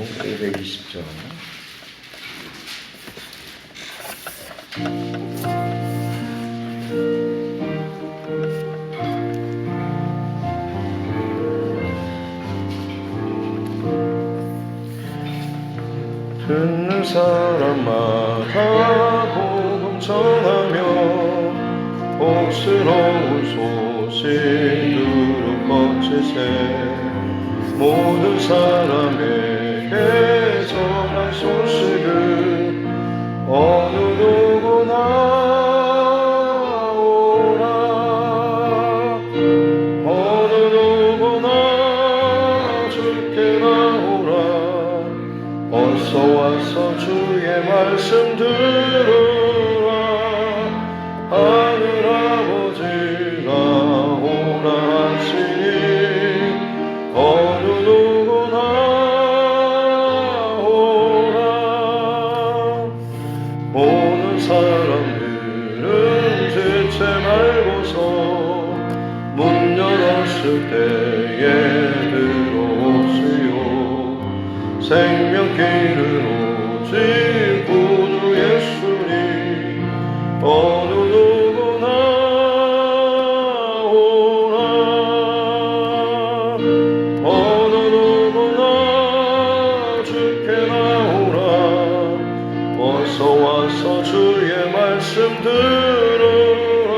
520장. 듣는 사람마다 복음 전하며 복스러운 소식 들을 것일세. 모든 사람에게 전할 소식은 어느 누구나 오라. 어느 누구나 주께 나오라. 어서 와서 주의 말씀 들으라. 하늘 아버지가 오라 하시니 어느 누구나 오라. 오는 사람들은 지체 말고서 문 열었을 때에 들어오시오. 생명길은 오직 구주 예수니 어느 누구나 오라. 어느 누구나 주께 나오라. 어서 와서 주의 말씀 들으라.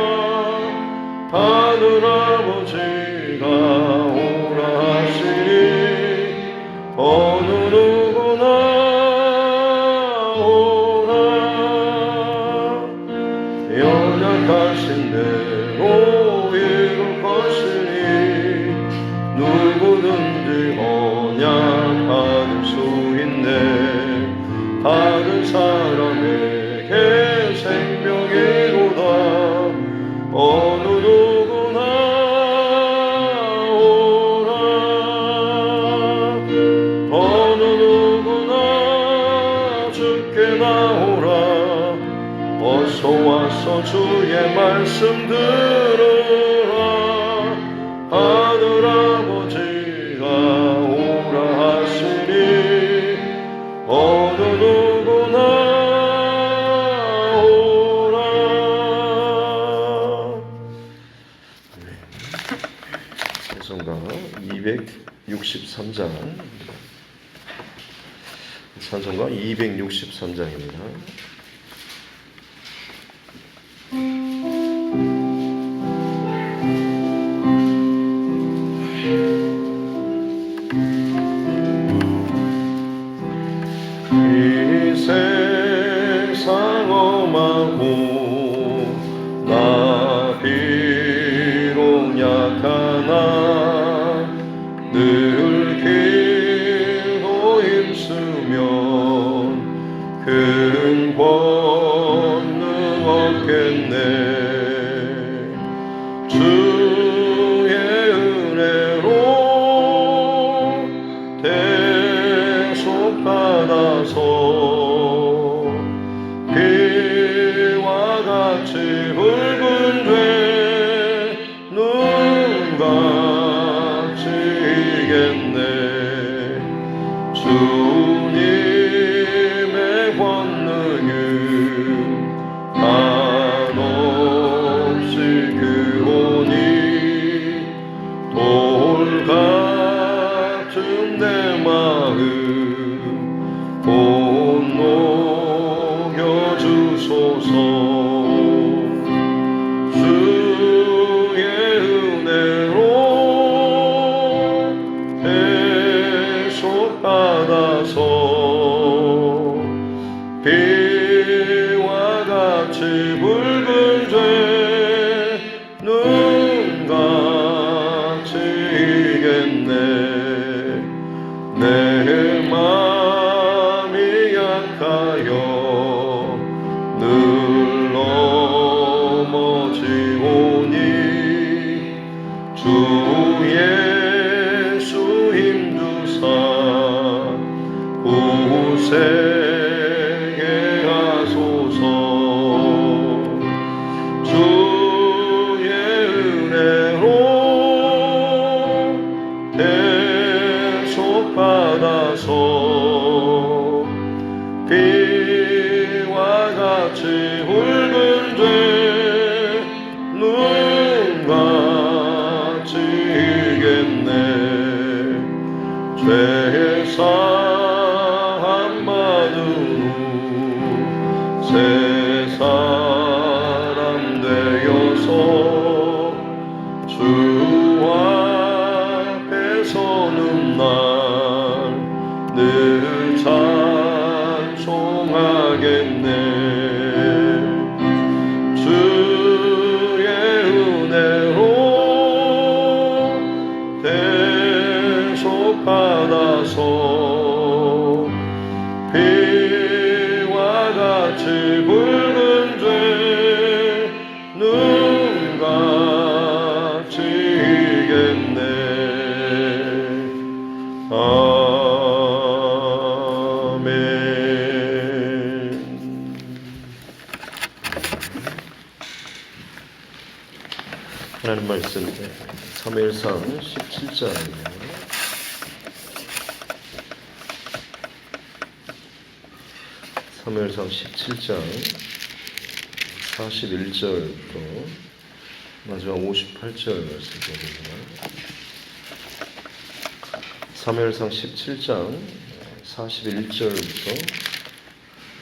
하늘 아버지가 오라 하시니 어느 누구나 오라. 연약하신 대로 이룰 것이니 누구든지 언약받을 수 있네. 받은 사람에게 생명이로다. 어느 누구나 오라. 어느 누구나 주께 나오라. 어서 와서 주의 말씀 들으라. 하늘 아버지가 오라 하시니 어느 누구나 오라. 찬송가 263장. 찬송가 263장입니다. 이 세상 험하고 나 비록 약하나 늘 기도 힘쓰면 큰 권능 얻겠네. 주의 은혜로 대속받아서 비와 같이 붉은 죄 눈같이 이겠네. 주님의 권능은 한없이 크오니 돌 같은 내 마음 곧 녹여주소서. 주의 은혜로 대속받아서 비와 같이 붉은 죄 눈같이 이겠네. 내 맘이 약하여 늘 넘어지오니 주 예수 힘주사 굳세게 하소서. 주의 은혜로 대속받아서 하나님 말씀 사무엘상 17장입니다. 사무엘상 17장 41절부터 마지막 58절 말씀드립니다. 사무엘상 17장 41절부터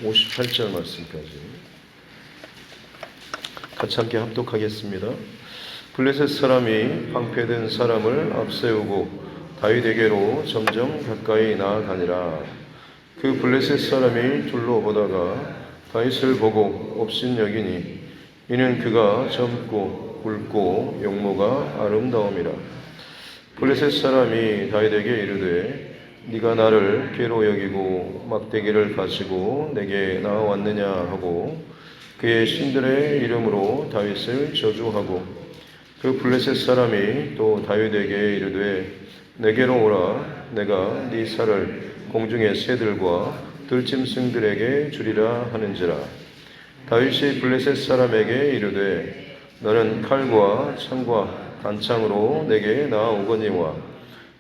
58절 말씀까지 같이 함께 합독하겠습니다. 블레셋 사람이 방패된 사람을 앞세우고 다윗에게로 점점 가까이 나아가니라. 그 블레셋 사람이 둘러보다가 다윗을 보고 업신여기니 이는 그가 젊고 굵고 용모가 아름다움이라. 블레셋 사람이 다윗에게 이르되 네가 나를 괴로 여기고 막대기를 가지고 내게 나왔느냐 하고 그의 신들의 이름으로 다윗을 저주하고 그 블레셋 사람이 또 다윗에게 이르되 내게로 오라. 내가 네 살을 공중의 새들과 들짐승들에게 주리라 하는지라. 다윗이 블레셋 사람에게 이르되 너는 칼과 창과 단창으로 내게 나아오거니와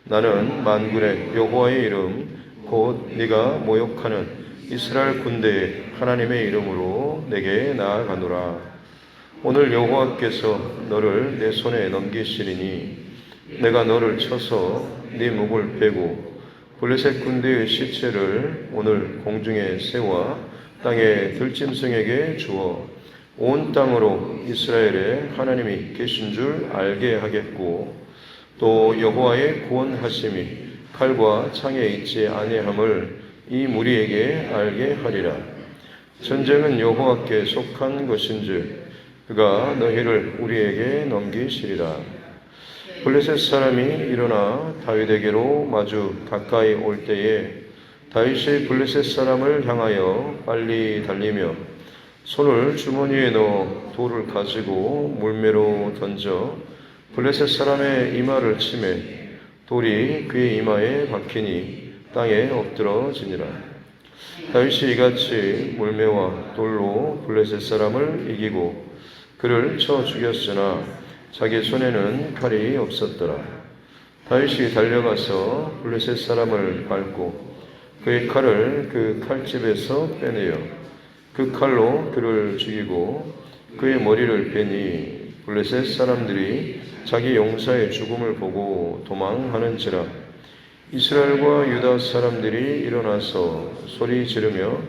나는 만군의 여호와의 이름 곧 네가 모욕하는 이스라엘 군대의 하나님의 이름으로 내게 나아가노라. 오늘 여호와께서 너를 내 손에 넘기시리니 내가 너를 쳐서 네 목을 베고 블레셋 군대의 시체를 오늘 공중의 새와 땅의 들짐승에게 주어 온 땅으로 이스라엘의 하나님이 계신 줄 알게 하겠고 또 여호와의 구원하심이 칼과 창에 있지 아니함을 이 무리에게 알게 하리라. 전쟁은 여호와께 속한 것인즉 그가 너희를 우리에게 넘기시리라. 블레셋 사람이 일어나 다윗에게로 마주 가까이 올 때에 다윗이 블레셋 사람을 향하여 빨리 달리며 손을 주머니에 넣어 돌을 가지고 물매로 던져 블레셋 사람의 이마를 치매 돌이 그의 이마에 박히니 땅에 엎드러지니라. 다윗이 이같이 물매와 돌로 블레셋 사람을 이기고 그를 쳐 죽였으나 자기 손에는 칼이 없었더라. 다윗이 달려가서 블레셋 사람을 밟고 그의 칼을 그 칼집에서 빼내어 그 칼로 그를 죽이고 그의 머리를 베니 블레셋 사람들이 자기 용사의 죽음을 보고 도망하는지라. 이스라엘과 유다 사람들이 일어나서 소리 지르며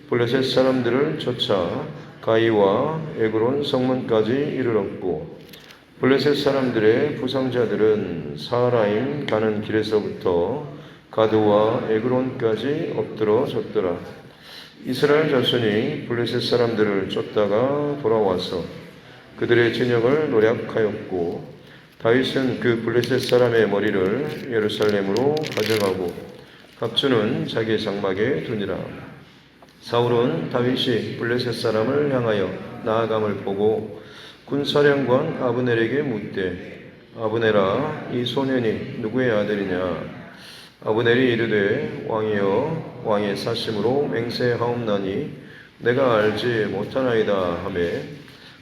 블레셋 사람들을 쫓아 가이와 에그론 성문까지 이르렀고 블레셋 사람들의 부상자들은 사하라임 가는 길에서부터 가드와 에그론까지 엎드러졌더라. 이스라엘 자손이 블레셋 사람들을 쫓다가 돌아와서 그들의 진영을 노략하였고 다윗은 그 블레셋 사람의 머리를 예루살렘으로 가져가고 갑주는 자기 장막에 두니라. 사울은 다윗이 블레셋 사람을 향하여 나아감을 보고 군사령관 아브넬에게 묻되 아브넬아 이 소년이 누구의 아들이냐. 아브넬이 이르되 왕이여 왕의 사심으로 맹세하옵나니 내가 알지 못하나이다 하매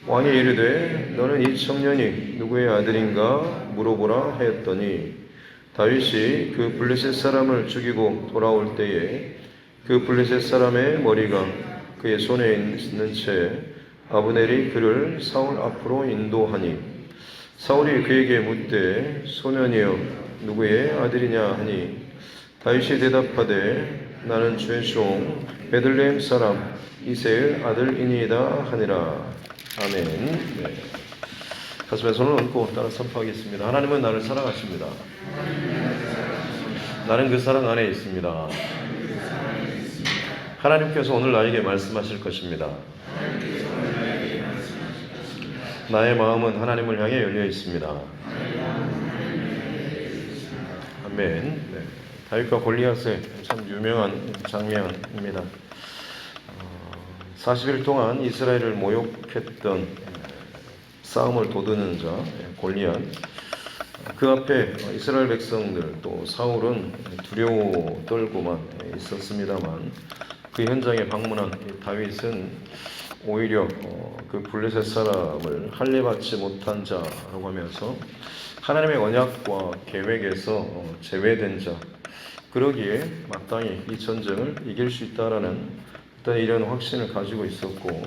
왕이 이르되 너는 이 청년이 누구의 아들인가 물어보라 하였더니 다윗이 그 블레셋 사람을 죽이고 돌아올 때에 그 블레셋 사람의 머리가 그의 손에 있는 채 아브넬이 그를 사울 앞으로 인도하니 사울이 그에게 묻되 소년이여 누구의 아들이냐 하니 다윗이 대답하되 나는 주의 종 베들레헴 사람 이새의 아들이니이다 하니라. 아멘. 네. 가슴에 손을 얹고 따라 선포하겠습니다. 하나님은 나를 사랑하십니다. 나는 그 사랑 안에 있습니다. 하나님께서 오늘 나에게 말씀하실 것입니다. 나의 마음은 하나님을 향해 열려 있습니다. 아멘. 네. 다윗과 골리앗의 참 유명한 장면입니다. 40일 동안 이스라엘을 모욕했던 싸움을 도두는 자 골리앗, 그 앞에 이스라엘 백성들 또 사울은 두려워 떨고만 있었습니다만 그 현장에 방문한 다윗은 오히려 그 블레셋 사람을 할례받지 못한 자라고 하면서 하나님의 언약과 계획에서 제외된 자, 그러기에 마땅히 이 전쟁을 이길 수 있다라는 어떤 이런 확신을 가지고 있었고,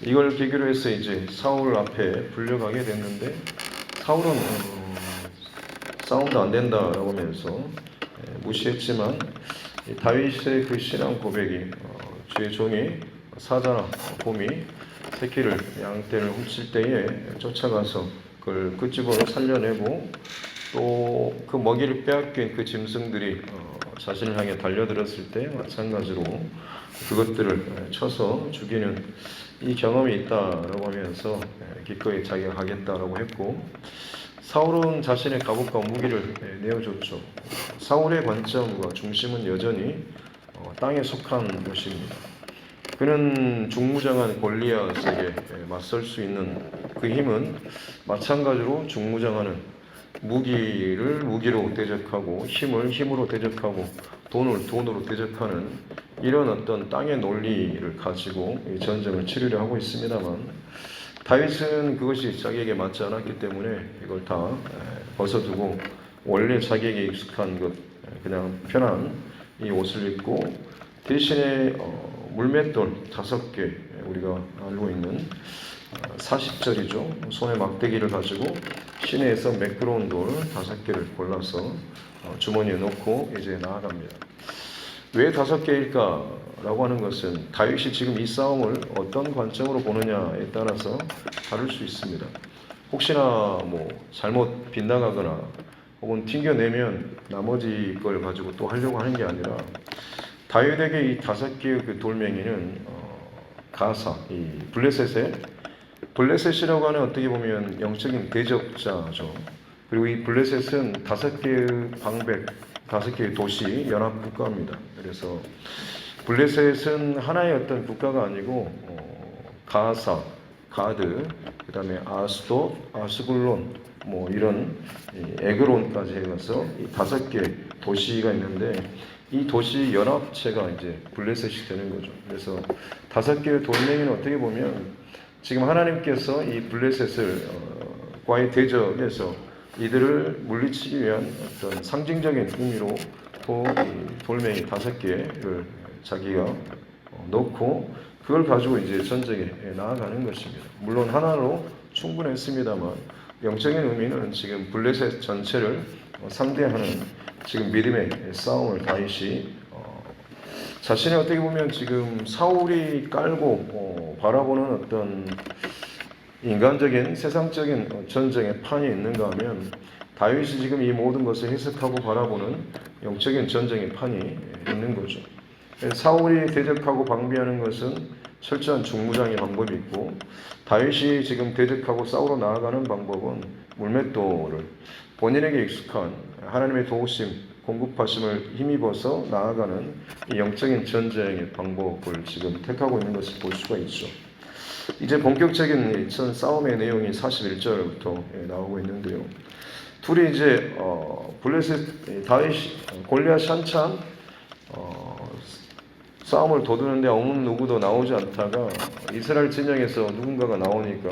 이걸 계기로 해서 이제 사울 앞에 불려가게 됐는데, 사울은 싸움도 안 된다라고 하면서 무시했지만, 다윗의 그 신앙 고백이 주의 종이 사자나 곰이 새끼를 양떼를 훔칠 때에 쫓아가서 그걸 끄집어 살려내고, 또 그 먹이를 빼앗긴 그 짐승들이 자신을 향해 달려들었을 때 마찬가지로 그것들을 쳐서 죽이는 이 경험이 있다라고 하면서 기꺼이 자기가 하겠다라고 했고, 사울은 자신의 갑옷과 무기를 내어줬죠. 사울의 관점과 중심은 여전히 땅에 속한 것입니다. 그는 중무장한 골리앗에게 맞설 수 있는 그 힘은 마찬가지로 중무장하는 무기를 무기로 대적하고, 힘을 힘으로 대적하고, 돈을 돈으로 대적하는 이런 어떤 땅의 논리를 가지고 이 전쟁을 치르려 하고 있습니다만, 다윗은 그것이 자기에게 맞지 않았기 때문에 이걸 다 벗어두고 원래 자기에게 익숙한 것, 그냥 편한 이 옷을 입고, 대신에 물맷돌 5개, 우리가 알고 있는 40절이죠. 손에 막대기를 가지고 시내에서 매끄러운 돌 5개를 골라서 주머니에 넣고 이제 나아갑니다. 왜 5개일까라고 하는 것은 다윗이 지금 이 싸움을 어떤 관점으로 보느냐에 따라서 다를 수 있습니다. 혹시나 잘못 빗나가거나 혹은 튕겨내면 나머지 걸 가지고 또 하려고 하는 게 아니라, 다윗에게 이 5개의 그 돌멩이는 가사, 이 블레셋이라고 하는 어떻게 보면 영적인 대적자죠. 그리고 이 블레셋은 5개의 방백, 5개의 도시 연합 국가입니다. 그래서 블레셋은 하나의 어떤 국가가 아니고 가사, 가드, 그 다음에 아스돗, 아스글론, 이런 에그론까지 해서 이 5개 도시가 있는데, 이 도시 연합체가 이제 블레셋이 되는 거죠. 그래서 5개의 돌멩이는 어떻게 보면 지금 하나님께서 이 블레셋을 과의 대적에서 이들을 물리치기 위한 어떤 상징적인 의미로 이 돌멩이 5개를 자기가 놓고 그걸 가지고 이제 전쟁에 나아가는 것입니다. 물론 하나로 충분했습니다만, 영적인 의미는 지금 블레셋 전체를 상대하는 지금 믿음의 싸움을 다윗이 자신이 어떻게 보면 지금 사울이 깔고 바라보는 어떤 인간적인 세상적인 전쟁의 판이 있는가 하면, 다윗이 지금 이 모든 것을 해석하고 바라보는 영적인 전쟁의 판이 있는 거죠. 사울이 대적하고 방비하는 것은 철저한 중무장의 방법이 있고, 다윗이 지금 대적하고 싸우러 나아가는 방법은 물맷돌을 본인에게 익숙한 하나님의 도우심, 공급하심을 힘입어서 나아가는 이 영적인 전쟁의 방법을 지금 택하고 있는 것을 볼 수가 있죠. 이제 본격적인 싸움의 내용이 41절부터 나오고 있는데요. 둘이 이제 블레셋 다윗 골리앗이 한참 싸움을 도두는데 어느 누구도 나오지 않다가 이스라엘 진영에서 누군가가 나오니까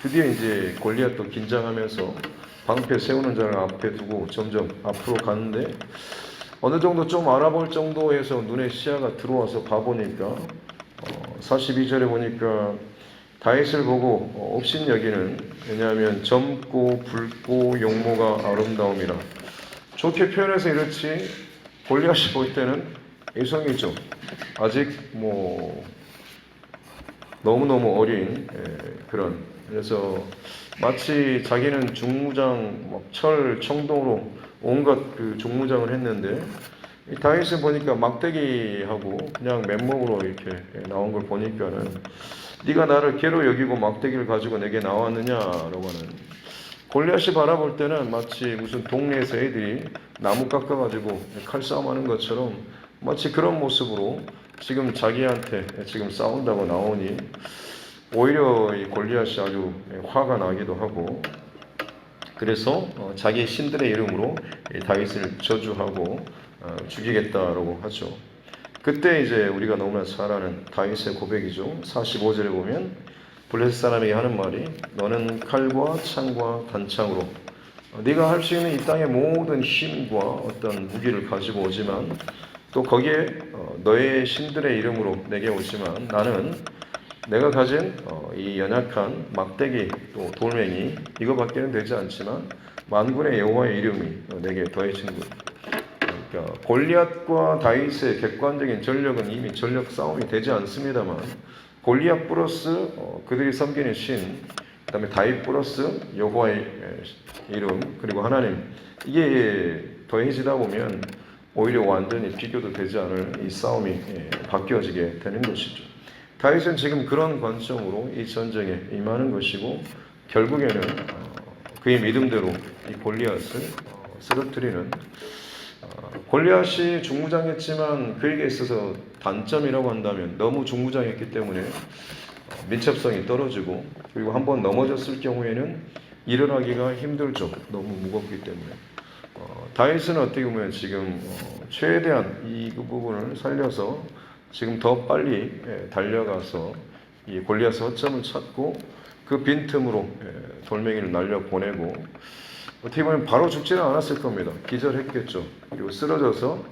드디어 이제 골리앗도 긴장하면서 방패 세우는 자를 앞에 두고 점점 앞으로 가는데, 어느 정도 좀 알아볼 정도에서 눈에 시야가 들어와서 봐보니까 42절에 보니까 다윗을 보고 업신여기는, 왜냐하면 젊고 붉고 용모가 아름다움이라. 좋게 표현해서 이렇지, 골리앗이 볼 때는 애송이죠. 아직 너무너무 어린 그런, 그래서 마치 자기는 중무장, 철, 청동으로 온갖 그 중무장을 했는데, 다윗을 보니까 막대기하고 그냥 맨몸으로 이렇게 나온 걸 보니까는, 네가 나를 개로 여기고 막대기를 가지고 내게 나왔느냐라고 하는, 골리앗이 바라볼 때는 마치 무슨 동네에서 애들이 나무 깎아가지고 칼싸움하는 것처럼 마치 그런 모습으로 지금 자기한테 지금 싸운다고 나오니, 오히려 이 골리앗이 아주 화가 나기도 하고, 그래서 자기 신들의 이름으로 다윗을 저주하고 죽이겠다라고 하죠. 그때 이제 우리가 너무나 잘 아는 다윗의 고백이죠. 45절에 보면 블레셋 사람에게 하는 말이 너는 칼과 창과 단창으로 네가 할 수 있는 이 땅의 모든 힘과 어떤 무기를 가지고 오지만 또 거기에 너의 신들의 이름으로 내게 오지만 나는 내가 가진 이 연약한 막대기 또 돌멩이 이거밖에는 되지 않지만 만군의 여호와의 이름이 내게 더해진 것. 그러니까 골리앗과 다윗의 객관적인 전력은 이미 전력 싸움이 되지 않습니다만 골리앗 플러스 그들이 섬기는 신, 그다음에 다윗 플러스 여호와의 이름 그리고 하나님 이게 더해지다 보면 오히려 완전히 비교도 되지 않을 이 싸움이 바뀌어지게 되는 것이죠. 다윗은 지금 그런 관점으로 이 전쟁에 임하는 것이고 결국에는 그의 믿음대로 이 골리앗을 쓰러뜨리는 골리앗이 중무장했지만 그에게 있어서 단점이라고 한다면 너무 중무장했기 때문에 민첩성이 떨어지고 그리고 한번 넘어졌을 경우에는 일어나기가 힘들죠. 너무 무겁기 때문에. 다윗은 어떻게 보면 지금 최대한 이 부분을 살려서 지금 더 빨리 달려가서 이 골리앗의 허점을 찾고 그 빈틈으로 돌멩이를 날려보내고 어떻게 보면 바로 죽지는 않았을 겁니다. 기절했겠죠. 그리고 쓰러져서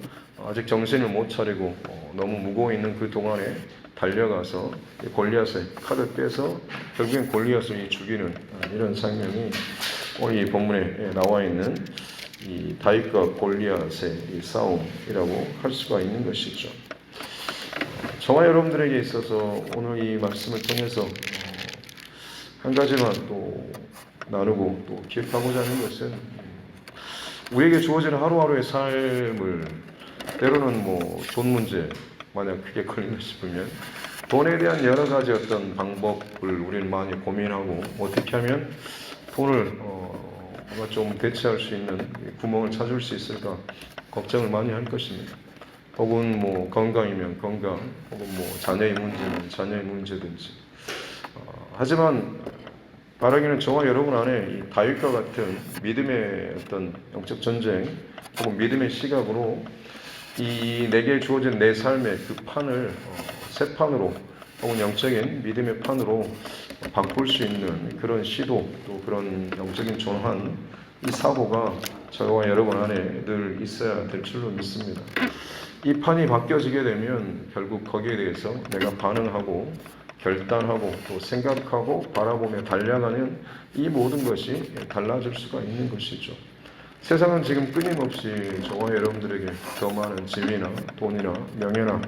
아직 정신을 못 차리고 너무 무거워 있는 그 동안에 달려가서 골리앗의 칼을 빼서 결국엔 골리앗을 죽이는 이런 장면이 오늘 이 본문에 나와 있는 이 다윗과 골리앗의 이 싸움이라고 할 수가 있는 것이죠. 저와 여러분들에게 있어서 오늘 이 말씀을 통해서 한 가지만 또 나누고 또 기억하고자 하는 것은 우리에게 주어지는 하루하루의 삶을 때로는 뭐 돈 문제 만약 그게 걸린다 싶으면 돈에 대한 여러 가지 어떤 방법을 우리는 많이 고민하고 어떻게 하면 돈을 뭔가 좀 대체할 수 있는 구멍을 찾을 수 있을까 걱정을 많이 할 것입니다. 혹은 뭐 건강이면 건강, 혹은 뭐 자녀의 문제면 자녀의 문제든지. 하지만 바라기는 저와 여러분 안에 이 다윗과 같은 믿음의 어떤 영적 전쟁 혹은 믿음의 시각으로 이 내게 주어진 내 삶의 그 판을 새 판으로 혹은 영적인 믿음의 판으로 바꿀 수 있는 그런 시도 또 그런 영적인 전환 이 사고가 저와 여러분 안에 늘 있어야 될 줄로 믿습니다. 이 판이 바뀌어지게 되면 결국 거기에 대해서 내가 반응하고 결단하고 또 생각하고 바라보며 달려가는 이 모든 것이 달라질 수가 있는 것이죠. 세상은 지금 끊임없이 저와 여러분들에게 더 많은 지위나 돈이나 명예나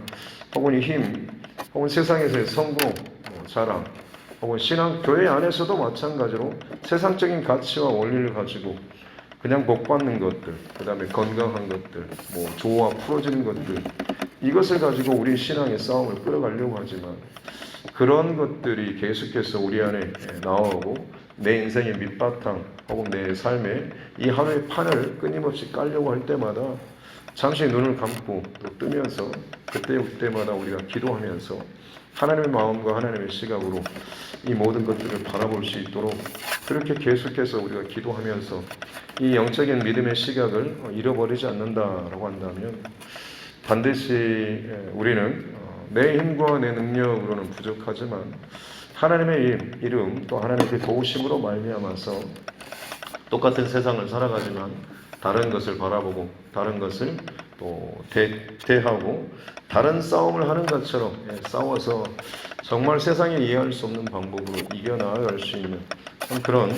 혹은 힘 혹은 세상에서의 성공, 자랑 혹은 신앙, 교회 안에서도 마찬가지로 세상적인 가치와 원리를 가지고 그냥 복받는 것들, 그 다음에 건강한 것들, 뭐 조화 풀어지는 것들 이것을 가지고 우리 신앙의 싸움을 끌어가려고 하지만 그런 것들이 계속해서 우리 안에 나오고 내 인생의 밑바탕 혹은 내 삶의 이 하루의 판을 끊임없이 깔려고 할 때마다 잠시 눈을 감고 또 뜨면서 그때마다 우리가 기도하면서 하나님의 마음과 하나님의 시각으로 이 모든 것들을 바라볼 수 있도록 그렇게 계속해서 우리가 기도하면서 이 영적인 믿음의 시각을 잃어버리지 않는다라고 한다면 반드시 우리는 내 힘과 내 능력으로는 부족하지만 하나님의 이름 또 하나님의 도우심으로 말미암아서 똑같은 세상을 살아가지만 다른 것을 바라보고 다른 것을 또 대하고 다른 싸움을 하는 것처럼 싸워서 정말 세상에 이해할 수 없는 방법으로 이겨나갈 수 있는 그런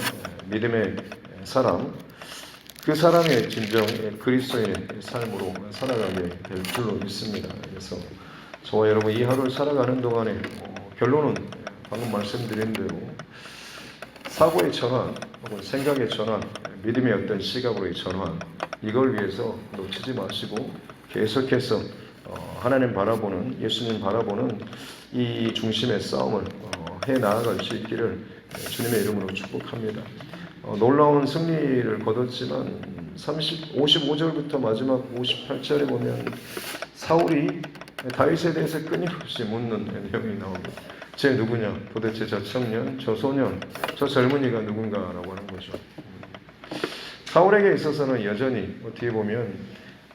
믿음의 사람 그 사람의 진정 그리스도인의 삶으로 살아가게 될 줄로 믿습니다. 그래서 저와 여러분 이 하루를 살아가는 동안에 결론은 방금 말씀드린 대로 사고의 전환 혹은 생각의 전환 믿음의 어떤 시각으로의 전환 이걸 위해서 놓치지 마시고 계속해서 하나님 바라보는 예수님 바라보는 이 중심의 싸움을 해 나아갈 수 있기를 주님의 이름으로 축복합니다. 놀라운 승리를 거뒀지만 55절부터 마지막 58절에 보면 사울이 다윗에 대해서 끊임없이 묻는 내용이 나옵니다. 쟤 누구냐? 도대체 저 청년, 저 소년, 저 젊은이가 누군가라고 하는 거죠. 사울에게 있어서는 여전히 어떻게 보면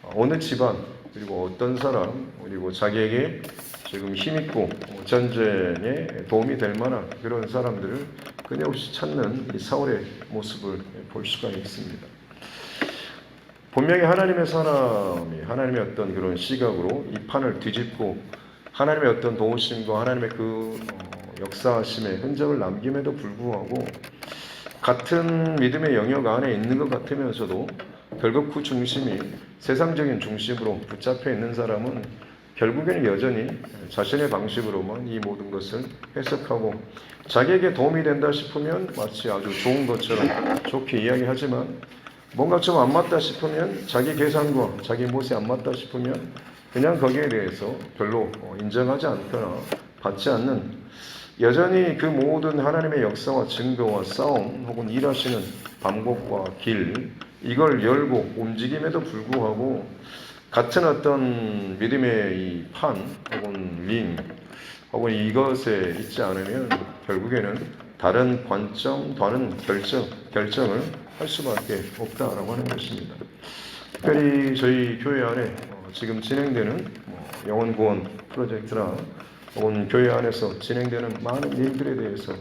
어느 집안 그리고 어떤 사람, 그리고 자기에게 지금 힘있고 전쟁에 도움이 될 만한 그런 사람들을 끊임없이 찾는 이 사울의 모습을 볼 수가 있습니다. 분명히 하나님의 사람이 하나님의 어떤 그런 시각으로 이 판을 뒤집고 하나님의 어떤 도우심과 하나님의 그 역사하심의 흔적을 남김에도 불구하고 같은 믿음의 영역 안에 있는 것 같으면서도 결국 그 중심이 세상적인 중심으로 붙잡혀 있는 사람은 결국에는 여전히 자신의 방식으로만 이 모든 것을 해석하고 자기에게 도움이 된다 싶으면 마치 아주 좋은 것처럼 좋게 이야기하지만 뭔가 좀 안 맞다 싶으면 자기 계산과 자기 못이 안 맞다 싶으면 그냥 거기에 대해서 별로 인정하지 않거나 받지 않는 여전히 그 모든 하나님의 역사와 증거와 싸움 혹은 일하시는 방법과 길 이걸 열고 움직임에도 불구하고 같은 어떤 믿음의 이 판 혹은 링 혹은 이것에 있지 않으면 결국에는 다른 관점, 다른 결정을 할 수밖에 없다라고 하는 것입니다. 특별히 저희 교회 안에 지금 진행되는 영혼 구원 프로젝트나 혹은 교회 안에서 진행되는 많은 일들에 대해서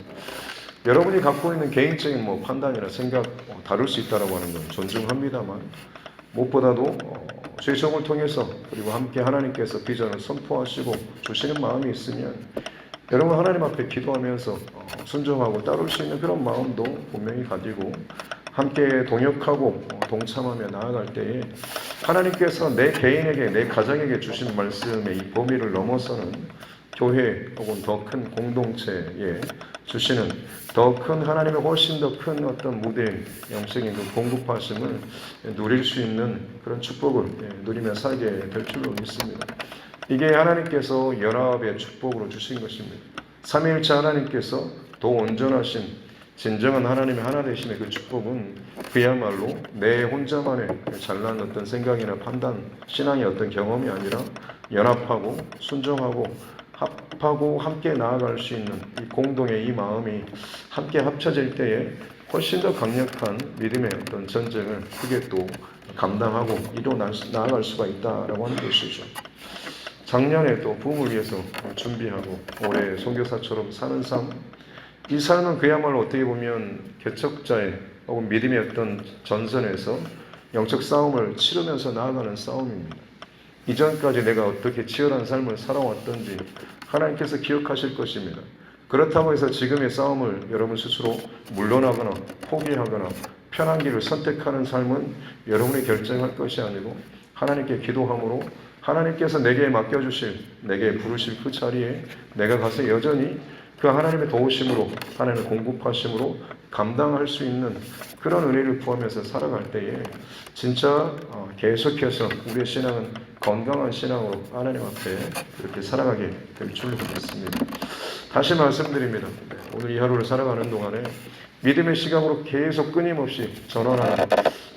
여러분이 갖고 있는 개인적인 판단이나 생각 다룰 수 있다라고 하는 건 존중합니다만 무엇보다도 죄송을 통해서 그리고 함께 하나님께서 비전을 선포하시고 주시는 마음이 있으면 여러분 하나님 앞에 기도하면서 순종하고 따를 수 있는 그런 마음도 분명히 가지고 함께 동역하고 동참하며 나아갈 때에 하나님께서 내 개인에게 내 가정에게 주신 말씀의 이 범위를 넘어서는 교회 혹은 더 큰 공동체에 주시는 더 큰 하나님의 훨씬 더 큰 어떤 무대 영적인 그 공급하심을 누릴 수 있는 그런 축복을 누리며 살게 될 줄로 믿습니다. 이게 하나님께서 연합의 축복으로 주신 것입니다. 삼위일체 하나님께서 더 온전하신 진정한 하나님의 하나 되심의 그 축복은 그야말로 내 혼자만의 잘난 어떤 생각이나 판단, 신앙의 어떤 경험이 아니라 연합하고 순종하고 합하고 함께 나아갈 수 있는 이 공동의 이 마음이 함께 합쳐질 때에 훨씬 더 강력한 믿음의 어떤 전쟁을 크게 또 감당하고 이뤄 나아갈 수가 있다라고 하는 것이죠. 작년에 또 부흥을 위해서 준비하고 올해 선교사처럼 사는 삶, 이 삶은 그야말로 어떻게 보면 개척자의 혹은 믿음의 어떤 전선에서 영적 싸움을 치르면서 나아가는 싸움입니다. 이전까지 내가 어떻게 치열한 삶을 살아왔던지 하나님께서 기억하실 것입니다. 그렇다고 해서 지금의 싸움을 여러분 스스로 물러나거나 포기하거나 편한 길을 선택하는 삶은 여러분이 결정할 것이 아니고 하나님께 기도함으로 하나님께서 내게 맡겨주실, 내게 부르실 그 자리에 내가 가서 여전히 그 하나님의 도우심으로, 하나님의 공급하심으로 감당할 수 있는 그런 은혜를 구하면서 살아갈 때에 진짜 계속해서 우리의 신앙은 건강한 신앙으로 하나님 앞에 그렇게 살아가게 될 줄로 믿습니다. 다시 말씀드립니다. 오늘 이 하루를 살아가는 동안에 믿음의 시각으로 계속 끊임없이 전환하는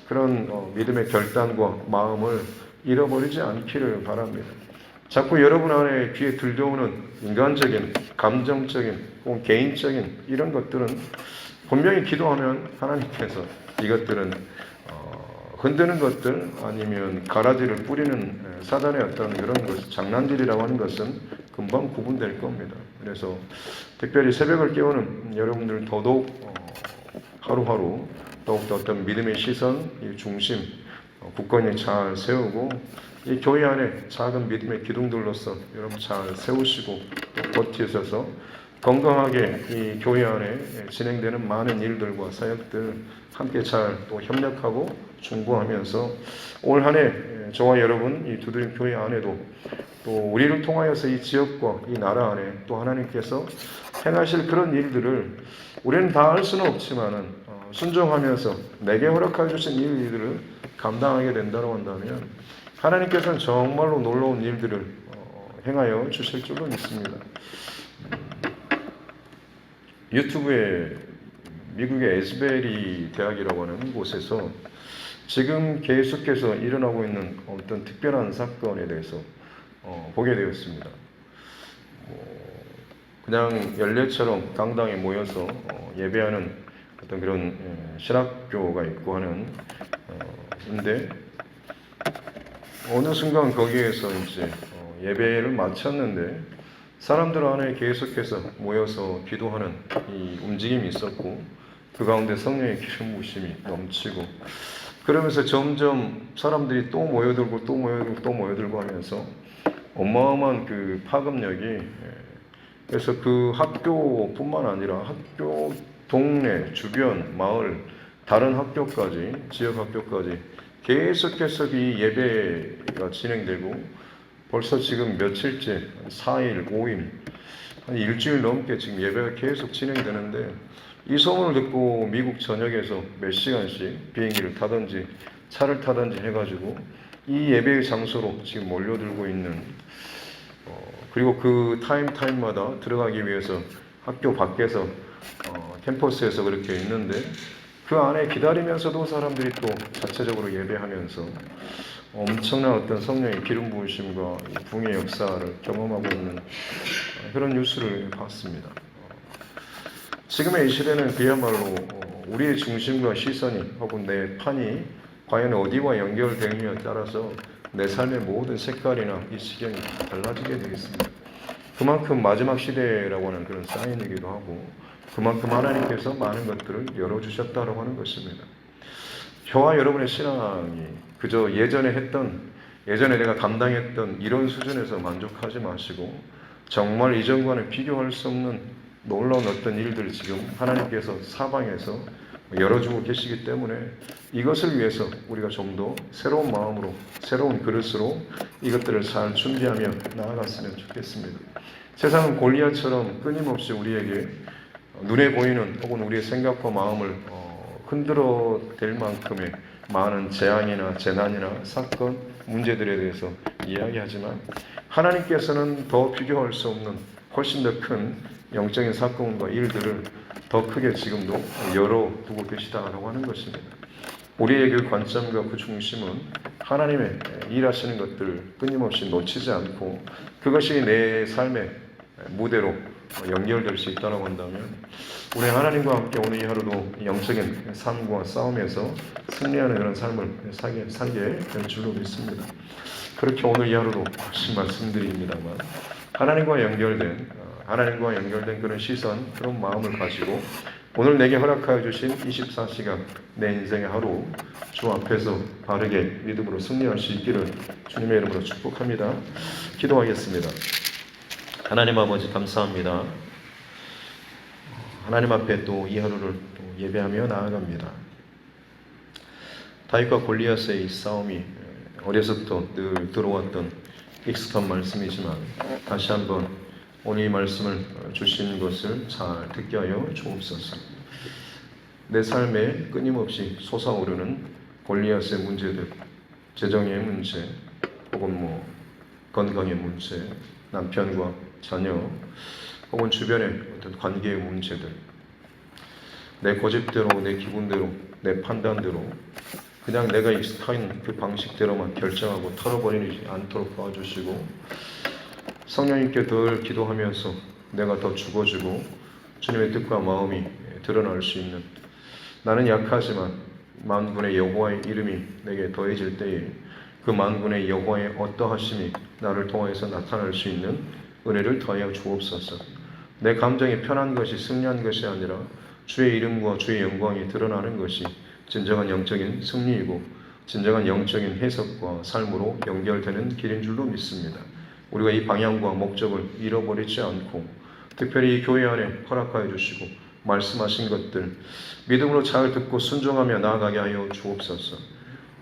그런 믿음의 결단과 마음을 잃어버리지 않기를 바랍니다. 자꾸 여러분 안에 귀에 들려오는 인간적인, 감정적인, 혹은 개인적인 이런 것들은 분명히 기도하면 하나님께서 이것들은 흔드는 것들 아니면 가라지를 뿌리는 사단의 어떤 그런 것, 장난질이라고 하는 것은 금방 구분될 겁니다. 그래서 특별히 새벽을 깨우는 여러분들 더더욱 하루하루 더욱더 어떤 믿음의 시선, 이 중심, 굳건히 잘 세우고 이 교회 안에 작은 믿음의 기둥들로서 여러분 잘 세우시고 또 버티셔서 건강하게 이 교회 안에 진행되는 많은 일들과 사역들 함께 잘 또 협력하고 중보하면서 올 한 해 저와 여러분 이 두드림 교회 안에도 또 우리를 통하여서 이 지역과 이 나라 안에 또 하나님께서 행하실 그런 일들을 우리는 다 할 수는 없지만은 순종하면서 내게 허락해 주신 일들을 감당하게 된다고 한다면 하나님께서는 정말로 놀라운 일들을 행하여 주실 줄로 믿습니다. 유튜브에 미국의 에스베리 대학이라고 하는 곳에서 지금 계속해서 일어나고 있는 어떤 특별한 사건에 대해서 보게 되었습니다. 그냥 연례처럼 강당에 모여서 예배하는 어떤 그런 신학교가 있고 하는 인데 어느 순간 거기에서 이제 예배를 마쳤는데 사람들 안에 계속해서 모여서 기도하는 이 움직임이 있었고 그 가운데 성령의 기름 부으심이 넘치고 그러면서 점점 사람들이 또 모여들고 또 모여들고 또 모여들고 하면서 어마어마한 그 파급력이 그래서 그 학교뿐만 아니라 학교 동네 주변 마을 다른 학교까지 지역 학교까지 계속해서 이 예배가 진행되고 벌써 지금 며칠째 4일, 5일 한 일주일 넘게 지금 예배가 계속 진행되는데 이 소문을 듣고 미국 전역에서 몇 시간씩 비행기를 타든지 차를 타든지 해가지고 이 예배의 장소로 지금 몰려들고 있는 그리고 그 타임마다 들어가기 위해서 학교 밖에서 캠퍼스에서 그렇게 있는데 그 안에 기다리면서도 사람들이 또 자체적으로 예배하면서 엄청난 어떤 성령의 기름 부으심과 붕의 역사를 경험하고 있는 그런 뉴스를 봤습니다. 지금의 이 시대는 그야말로 우리의 중심과 시선이 혹은 내 판이 과연 어디와 연결되느냐에 따라서 내 삶의 모든 색깔이나 이 시경이 달라지게 되겠습니다. 그만큼 마지막 시대라고 하는 그런 사인이기도 하고 그만큼 하나님께서 많은 것들을 열어주셨다고 하는 것입니다. 저와 여러분의 신앙이 그저 예전에 내가 감당했던 이런 수준에서 만족하지 마시고 정말 이전과는 비교할 수 없는 놀라운 어떤 일들을 지금 하나님께서 사방에서 열어주고 계시기 때문에 이것을 위해서 우리가 좀 더 새로운 마음으로 새로운 그릇으로 이것들을 잘 준비하며 나아갔으면 좋겠습니다. 세상은 골리앗처럼 끊임없이 우리에게 눈에 보이는 혹은 우리의 생각과 마음을 흔들어 댈 만큼의 많은 재앙이나 재난이나 사건, 문제들에 대해서 이야기하지만 하나님께서는 더 비교할 수 없는 훨씬 더 큰 영적인 사건과 일들을 더 크게 지금도 열어두고 계시다라고 하는 것입니다. 우리의 그 관점과 그 중심은 하나님의 일하시는 것들을 끊임없이 놓치지 않고 그것이 내 삶의 무대로 연결될 수 있다고 한다면 우리 하나님과 함께 오늘 이 하루도 영적인 삶과 싸움에서 승리하는 그런 삶을 살게 될 줄로 믿습니다. 그렇게 오늘 이 하루도 다시 말씀드립니다만 하나님과 연결된 그런 시선, 그런 마음을 가지고 오늘 내게 허락하여 주신 24시간 내 인생의 하루 주 앞에서 바르게 믿음으로 승리할 수 있기를 주님의 이름으로 축복합니다. 기도하겠습니다. 하나님 아버지 감사합니다. 하나님 앞에 또 이 하루를 또 예배하며 나아갑니다. 다윗과 골리앗의 이 싸움이 어려서부터 늘 들어왔던 익숙한 말씀이지만 다시 한번 오늘 이 말씀을 주신 것을 잘 듣게 하여 주옵소서. 내 삶에 끊임없이 솟아오르는 골리앗의 문제들, 재정의 문제, 혹은 건강의 문제, 남편과 자녀, 혹은 주변의 어떤 관계의 문제들, 내 고집대로, 내 기분대로, 내 판단대로 그냥 내가 익숙한 그 방식대로만 결정하고 털어버리지 않도록 도와주시고 성령님께 늘 기도하면서 내가 더 죽어지고 주님의 뜻과 마음이 드러날 수 있는 나는 약하지만 만군의 여호와의 이름이 내게 더해질 때에 그 만군의 여호와의 어떠하심이 나를 통하여서 나타날 수 있는 은혜를 더하여 주옵소서. 내 감정이 편한 것이 승리한 것이 아니라 주의 이름과 주의 영광이 드러나는 것이 진정한 영적인 승리이고 진정한 영적인 해석과 삶으로 연결되는 길인 줄로 믿습니다. 우리가 이 방향과 목적을 잃어버리지 않고 특별히 이 교회 안에 허락하여 주시고 말씀하신 것들 믿음으로 잘 듣고 순종하며 나아가게 하여 주옵소서.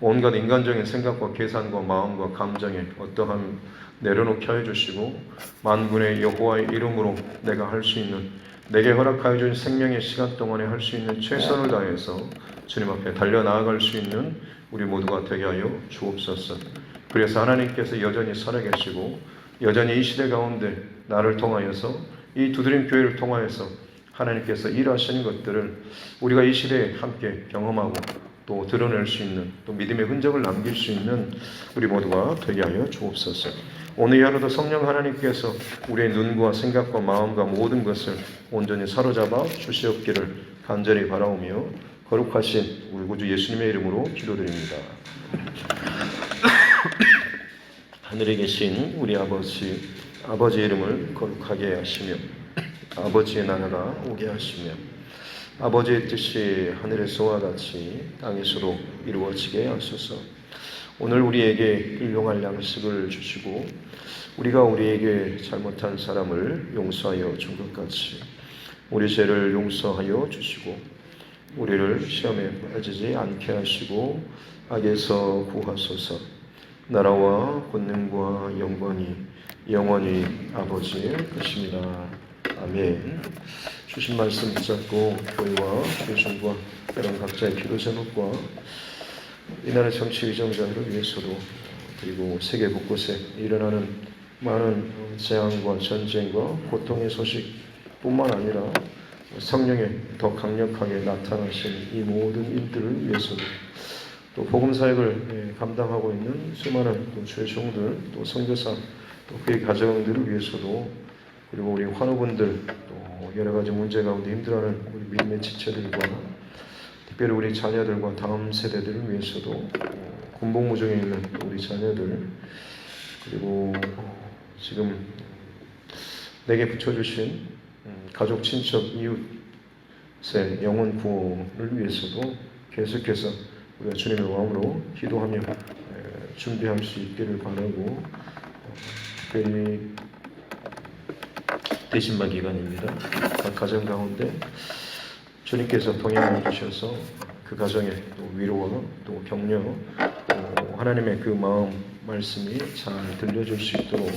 온갖 인간적인 생각과 계산과 마음과 감정에 어떠함 내려놓게 하여 주시고 만군의 여호와의 이름으로 내가 할 수 있는 내게 허락하여 준 생명의 시간 동안에 할 수 있는 최선을 다해서 주님 앞에 달려나아갈 수 있는 우리 모두가 되게 하여 주옵소서. 그래서 하나님께서 여전히 살아계시고 여전히 이 시대 가운데 나를 통하여서 이 두드림 교회를 통하여서 하나님께서 일하시는 것들을 우리가 이 시대에 함께 경험하고 또 드러낼 수 있는 또 믿음의 흔적을 남길 수 있는 우리 모두가 되게 하여 주옵소서. 오늘 이 하루도 성령 하나님께서 우리의 눈과 생각과 마음과 모든 것을 온전히 사로잡아 주시옵기를 간절히 바라오며 거룩하신 우리 구주 예수님의 이름으로 기도드립니다. 하늘에 계신 우리 아버지의 이름을 거룩하게 하시며 아버지의 나라가 오게 하시며 아버지의 뜻이 하늘에서와 같이 땅에서도 이루어지게 하소서. 오늘 우리에게 일용할 양식을 주시고 우리가 우리에게 잘못한 사람을 용서하여 준 것 같이 우리 죄를 용서하여 주시고 우리를 시험에 빠지지 않게 하시고 악에서 구하소서. 나라와 권능과 영광이 영원히 아버지의 것입니다. 아멘. 주신 말씀 붙잡고 교회와 교중과 다른 각자의 기도 제목과 이 나라 정치 의정자들을 위해서도 그리고 세계 곳곳에 일어나는 많은 재앙과 전쟁과 고통의 소식뿐만 아니라 성령의 더 강력하게 나타나신 이 모든 일들을 위해서도 또 복음 사역을 감당하고 있는 수많은 또 주의 종들 또 선교사 또 그의 가정들을 위해서도 그리고 우리 환우분들 또 여러 가지 문제 가운데 힘들어하는 우리 믿음의 지체들과 특별히 우리 자녀들과 다음 세대들을 위해서도 군복무중에 있는 우리 자녀들 그리고 지금 내게 붙여주신 가족, 친척, 이웃의 영혼 구원을 위해서도 계속해서 우리가 주님의 마음으로 기도하며 준비할 수 있기를 바라고 특별히 대신마 기간입니다. 각 가정 가운데 주님께서 동행해 주셔서 그 가정에 또 위로와 또 격려 또 하나님의 그 마음 말씀이 잘 들려줄 수 있도록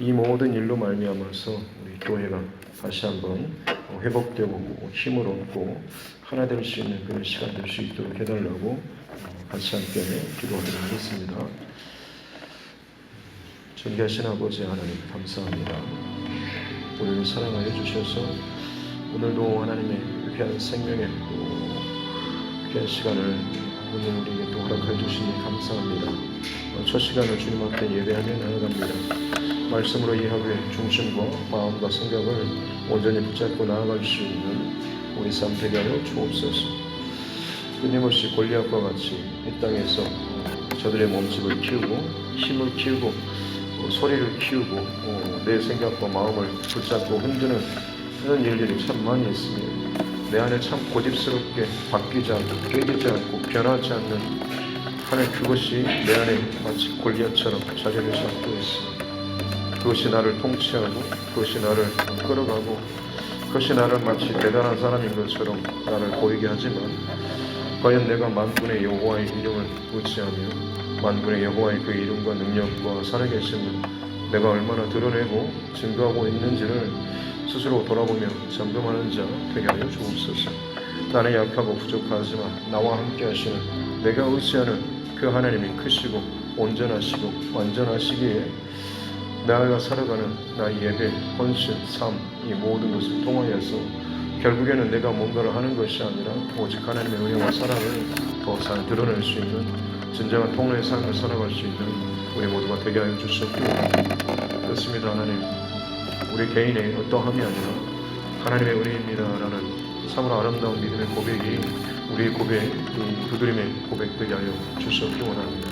이 모든 일로 말미암아서 우리 교회가 다시 한번 회복되고 힘을 얻고 하나 될 수 있는 그런 시간 될 수 있도록 해달라고 같이 함께 기도하도록 하겠습니다. 존귀하신 아버지 하나님 감사합니다. 우리를 사랑하여 주셔서 오늘도 하나님의 귀한 생명에 또 귀한 시간을 오늘 우리에게 또 허락해 주시니 감사합니다. 첫 시간을 주님 앞에 예배하며 나아갑니다. 말씀으로 이 하루의 중심과 마음과 생각을 온전히 붙잡고 나아갈 수 있는 우리 삶 되게 하여 주옵소서. 끊임없이 골리앗과 같이 이 땅에서 저들의 몸집을 키우고 힘을 키우고 소리를 키우고 내 생각과 마음을 붙잡고 흔드는 그런 일들이 참 많이 있습니다. 내 안에 참 고집스럽게 바뀌지 않고 깨지지 않고 변하지 않는 하는 그것이 내 안에 마치 골리앗처럼 자리를 잡고 있습니다. 그것이 나를 통치하고 그것이 나를 끌어가고 그것이 나를 마치 대단한 사람인 것처럼 나를 보이게 하지만 과연 내가 만군의 여호와의 이름을 의지하며 만군의 여호와의 그 이름과 능력과 살아계심을 내가 얼마나 드러내고 증거하고 있는지를 스스로 돌아보며 점검하는 자 되게 하여 주옵소서. 나는 약하고 부족하지만 나와 함께 하시는 내가 의지하는 그 하나님이 크시고 온전하시고 완전하시기에 나가 살아가는 나의 예배, 헌신, 삶 이 모든 것을 통하여서 결국에는 내가 뭔가를 하는 것이 아니라 오직 하나님의 은혜와 사랑을 더 잘 드러낼 수 있는 진정한 통로의 삶을 살아갈 수 있는 우리 모두가 되게 하여 주셨고 그렇습니다. 하나님 우리 개인의 어떠함이 아니라 하나님의 은혜입니다라는 참으로 아름다운 믿음의 고백이 우리의 고백, 이 두드림의 고백 되게 하여 주셨기 원합니다.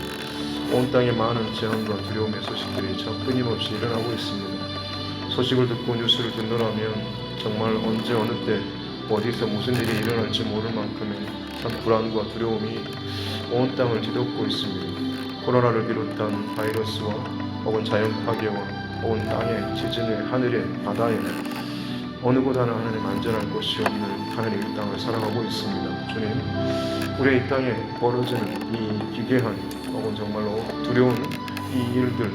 온 땅에 많은 재앙과 두려움의 소식들이 참 끊임없이 일어나고 있습니다. 소식을 듣고 뉴스를 듣노라면 정말 언제 어느 때 어디서 무슨 일이 일어날지 모를 만큼의 참 불안과 두려움이 온 땅을 뒤덮고 있습니다. 코로나를 비롯한 바이러스와 혹은 자연 파괴와 혹은 땅에 지진에 하늘에 바다에 어느 곳 하나 하나님 안전할 곳이 없는 하나님 이 땅을 살아가고 있습니다. 주님 우리의 이 땅에 벌어지는 이 기괴한 혹은 정말로 두려운 이 일들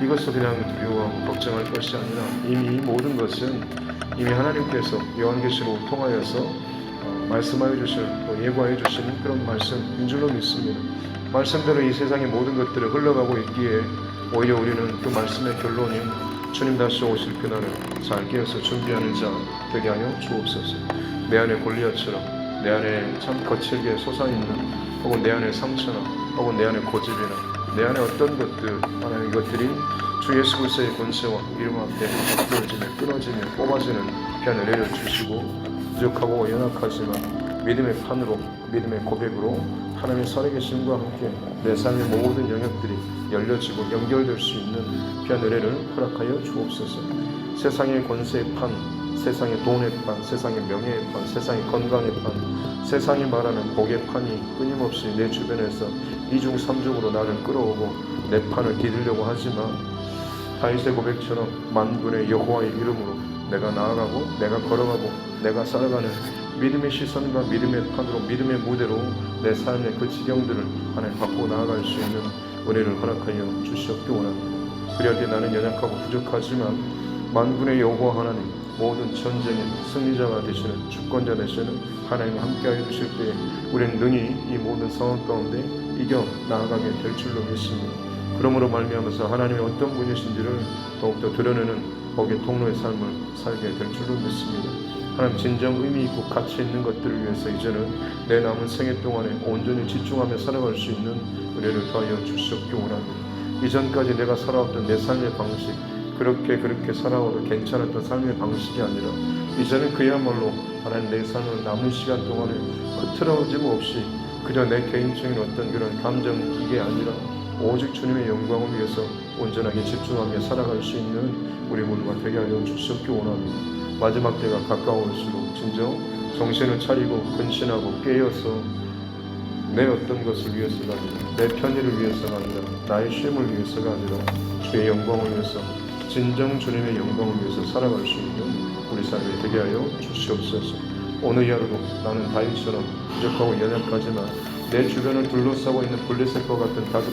이것을 그냥 두려워하고 걱정할 것이 아니라 이미 이 모든 것은 이미 하나님께서 요한계시록을 통하여서 말씀하여 주실 또 예고하여 주시는 그런 말씀인 줄로 믿습니다. 말씀대로 이 세상의 모든 것들을 흘러가고 있기에 오히려 우리는 그 말씀의 결론인 주님 다시 오실 그날을 잘 깨어서 준비하는 자 되게 하여 주옵소서. 내 안에 골리앗처럼 내 안에 참 거칠게 솟아있는 혹은 내 안에 상처나 혹은 내 안에 고집이나 내 안에 어떤 것들 하나님 이것들이 주 예수 그리스도의 권세와 이름 앞에 바꾸어지며 끊어지며 뽑아지는 귀한 은혜를 주시고 부족하고 연약하지만 믿음의 판으로, 믿음의 고백으로 하나님의 살아계심과 함께 내 삶의 모든 영역들이 열려지고 연결될 수 있는 귀한 은혜를 허락하여 주옵소서. 세상의 권세의 판, 세상의 돈의 판, 세상의 명예의 판, 세상의 건강의 판, 세상이 말하는 복의 판이 끊임없이 내 주변에서 이중 삼중으로 나를 끌어오고 내 판을 디들려고 하지만 다윗의 고백처럼 만군의 여호와의 이름으로 내가 나아가고 내가 걸어가고 내가 살아가는 믿음의 시선과 믿음의 판으로 믿음의 무대로 내 삶의 그 지경들을 하나님 갖고 나아갈 수 있는 은혜를 허락하여 주시옵기 원합니다. 그리할 때 나는 연약하고 부족하지만 만군의 여호와 하나님, 모든 전쟁의 승리자가 되시는 주권자 되시는 하나님 함께하여 주실 때에 우리는 능히 이 모든 상황 가운데 이겨 나아가게 될 줄로 믿습니다. 그러므로 말미암아서 하나님의 어떤 분이신지를 더욱더 드러내는 복의 통로의 삶을 살게 될 줄로 믿습니다. 하나님 진정 의미 있고 가치 있는 것들을 위해서 이제는 내 남은 생애 동안에 온전히 집중하며 살아갈 수 있는 은혜를 더하여 주시옵기 원합니다. 이전까지 내가 살아왔던 내 삶의 방식, 그렇게 살아와도 괜찮았던 삶의 방식이 아니라 이제는 그야말로 하나님 내 삶을 남은 시간 동안에 흐트러짐 없이 그저 내 개인적인 어떤 그런 감정 이게 아니라 오직 주님의 영광을 위해서 온전하게 집중하며 살아갈 수 있는 우리 모두가 되게 하여 주시옵기 원합니다. 마지막 때가 가까울수록 진정 정신을 차리고 근신하고 깨어서 내 어떤 것을 위해서가 아니라 내 편의를 위해서가 아니라 나의 쉼을 위해서가 아니라 주의 영광을 위해서 진정 주님의 영광을 위해서 살아갈 수 있는 우리 삶이 되게 하여 주시옵소서. 오늘 이 하루도 나는 다윗처럼 부족하고 연약하지만 내 주변을 둘러싸고 있는 블레셋과 같은 다섯